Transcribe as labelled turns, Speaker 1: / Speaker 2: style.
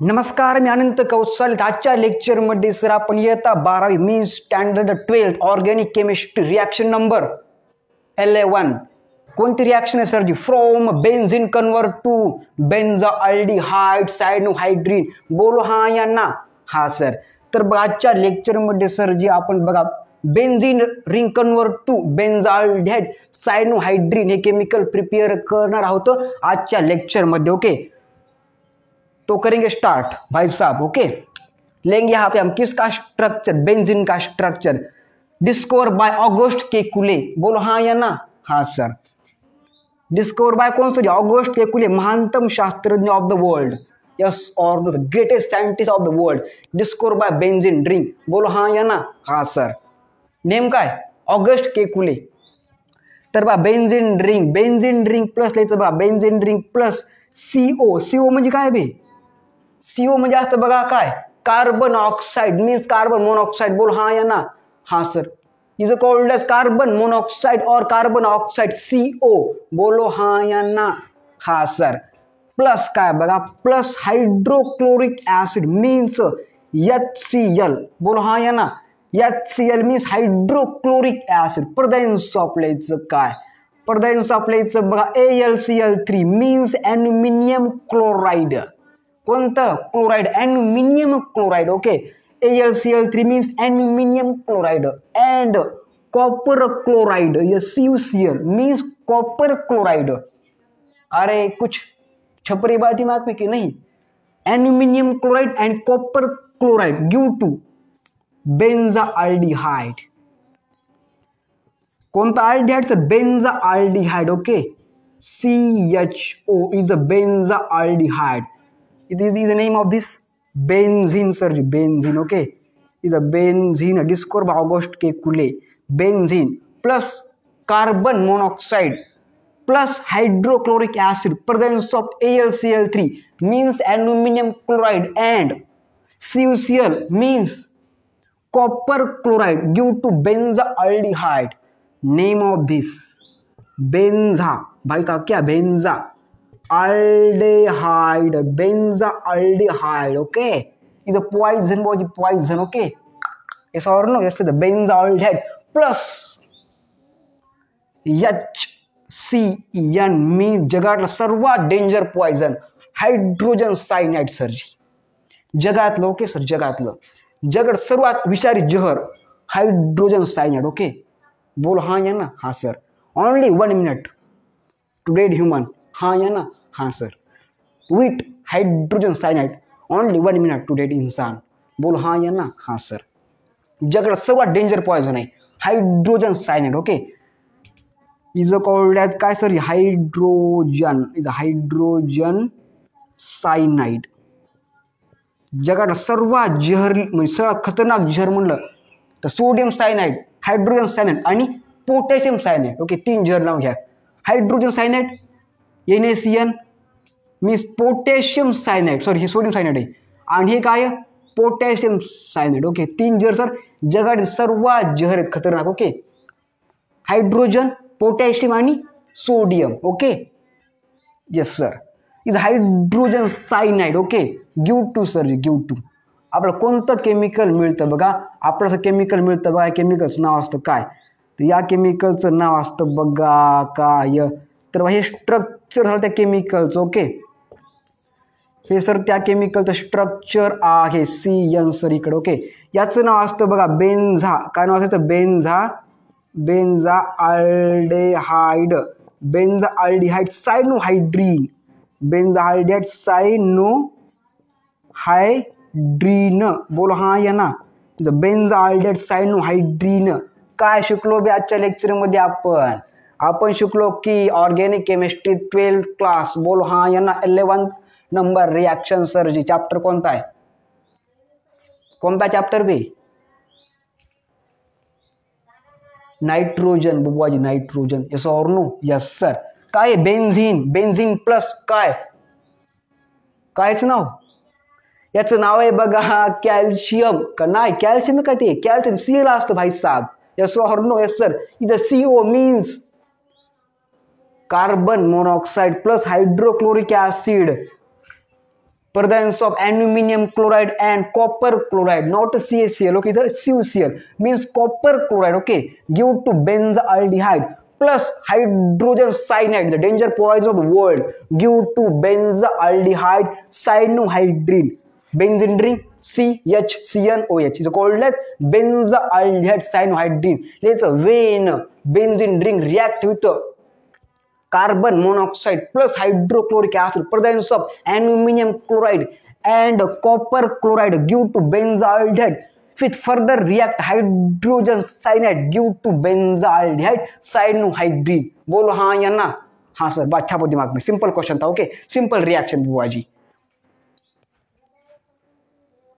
Speaker 1: नमस्कार, मी अनंत कौशल. आजच्या लेक्चरमध्ये सर आपण इयत्ता 12वी means standard 12th organic chemistry reaction number 11. कोणती रिॲक्शन आहे सरजी? From benzene convert to benzaldehyde cyanohydrin. बोलो हा या ना? हा सर. तर आजच्या लेक्चरमध्ये सरजी आपण बघा benzene ring convert to benzaldehyde सायनोहायड्रीन हे केमिकल प्रिपेअर करणार आहोत आजच्या लेक्चरमध्ये. ओके, तो करेंगे स्टार्ट भाई साहब. ओके, लेंगे यहाँ पे हम किसका स्ट्रक्चर? बेंजीन का structure discover by August Kekule. बोलो हाँ या ना? हाँ सर. डिस्कवर बाय कौन सा? ऑगस्ट केकुले, महानतम शास्त्रज्ञ ऑफ द वर्ल्ड. यस और the greatest scientist of the world. Discover by benzene ring. बोलो हाँ या ना? हाँ सर. नेम काय? August Kekule. तर बा बेंजीन रिंग प्लस लिहायचं बा benzene ring plus CO. CO म्हणजे काय बे? CO म्हणजे असतं बघा काय? Carbon oxide means carbon monoxide. बोल हाँ या ना? हाँ sir. Is called as carbon monoxide और कार्बन ऑक्साइड CO. बोलो हाँ या ना? हाँ सर. प्लस काय बघा? Plus hydrochloric acid means HCl. बोलो हाँ या ना? HCl means hydrochloric acid. प्रदांश आपल्याचं काय? प्रदांश आपल्याचं बघा AlCl3 मीन्स ॲल्युमिनियम क्लोराइड. कोणतं? Chloride, aluminium chloride. Okay, AlCl3 means aluminium chloride. And copper chloride CuCl means copper chloride. अरे कुछ छपरी बात दिमाग में कि नहीं? Aluminium chloride and copper chloride give to benzaldehyde. कोणता aldehyde? Benzaldehyde. Okay, CHO is a benzaldehyde. It is the name of this benzene, sir. Benzene, okay, is a benzene discovered by Auguste Kekulé. Benzene plus carbon monoxide plus hydrochloric acid presence of AlCl3 means aluminium chloride and CuCl means copper chloride due to benzaldehyde. Name of this benza. भाई साहब क्या? बेंजा aldehyde. Benzaldehyde. Okay, is a poison. Body poison. Okay, yes or no? Yes, the benzaldehyde plus HCN means जगातलं सर्वात danger poison hydrogen cyanide. Sir जगातलं. Okay sir, जगात सर्वात विषारी जहर hydrogen cyanide. Okay, बोल हाँ या ना? हाँ sir. Only 1 minute to dead human. हाँ या ना? हाँ sir. With hydrogen cyanide only 1 minute to dead इंसान. बोल हाँ या ना? हाँ सर. जगात सर्वात डेंजर पॉइझन आहे hydrogen cyanide. Okay, is called as काय सर? Hydrogen is hydrogen cyanide. जगात सर्वात जहर म्हणजे सर्वात खतरनाक जहर म्हणलं तर सोडियम सायनाइड, हायड्रोजन सायनाइड आणि पोटॅशियम सायनाइड. ओके, 3 जहर नाव घ्या. Hydrogen cyanide NaCN means potassium cyanide. Sorry, हे सोडियम सायनाइड आहे आणि हे काय? Potassium cyanide. ओके, 3 जहर सर जगात सर्वात जहर आहेत खतरनाक. ओके, हायड्रोजन, पोटॅशियम आणि sodium. Okay, yes sir. Is hydrogen cyanide. Okay, give two sir, give two. आपल्याला कोणतं केमिकल मिळतं बघा? आपल्याला केमिकल मिळतं बघा. केमिकलचं नाव असतं काय? तर या केमिकलचं नाव असतं बघा काय? तर हे स्ट्रक्चर झालं त्या केमिकलचं. ओके, हे सर त्या केमिकलचं स्ट्रक्चर आहे CN सर इकडे. ओके, याचं नाव असतं बघा बेन्झा. काय नाव असायचं? बेन्झाल्डेहाइड. बेन्झाल्डिहाइड सायनोहायड्रीन. बेन्झाल्डिहाइड सायनोहायड्रीन. बोलो हाँ या ना? बेन्झाल्डिहाइड सायनोहायड्रीन. काय शिकलो बे आजच्या लेक्चरमध्ये आपण शिकलो की ऑर्गॅनिक केमिस्ट्री 12th क्लास. बोलो हाँ या ना? 11 नंबर रिॲक्शन सरजी. चॅप्टर कोणता आहे? कोणता चॅप्टर बे? नायट्रोजन. बुवाजी नायट्रोजन. येस और नो? Yes sir. काय? बेन्झीन प्लस काय? कायचं नाव? याचं नाव आहे बघा कॅल्शियम. का नाही? कॅल्शियम का? ते कॅल्शियम Cl असतं भाई साहब. यस और नो? Yes sir. इथं CO means carbon monoxide plus hydrochloric acid presence of aluminum chloride and copper chloride, not CaCl. Okay, the CuCl means copper chloride. Okay, give to benzaldehyde plus hydrogen cyanide, the danger poison of the world, give to benzaldehyde cyanohydrine. Benzene ring CHCnOH is called as benzaldehyde cyanohydrine. Let's when benzene ring react with carbon monoxide plus hydrochloric acid, presence of aluminum chloride and copper chloride give to benzaldehyde with further react hydrogen cyanide give to benzaldehyde cyanohydrine. बोलो हाँ या ना? हाँ sir, अच्छा दिमाग में simple question था. Okay, simple reaction बुआ जी.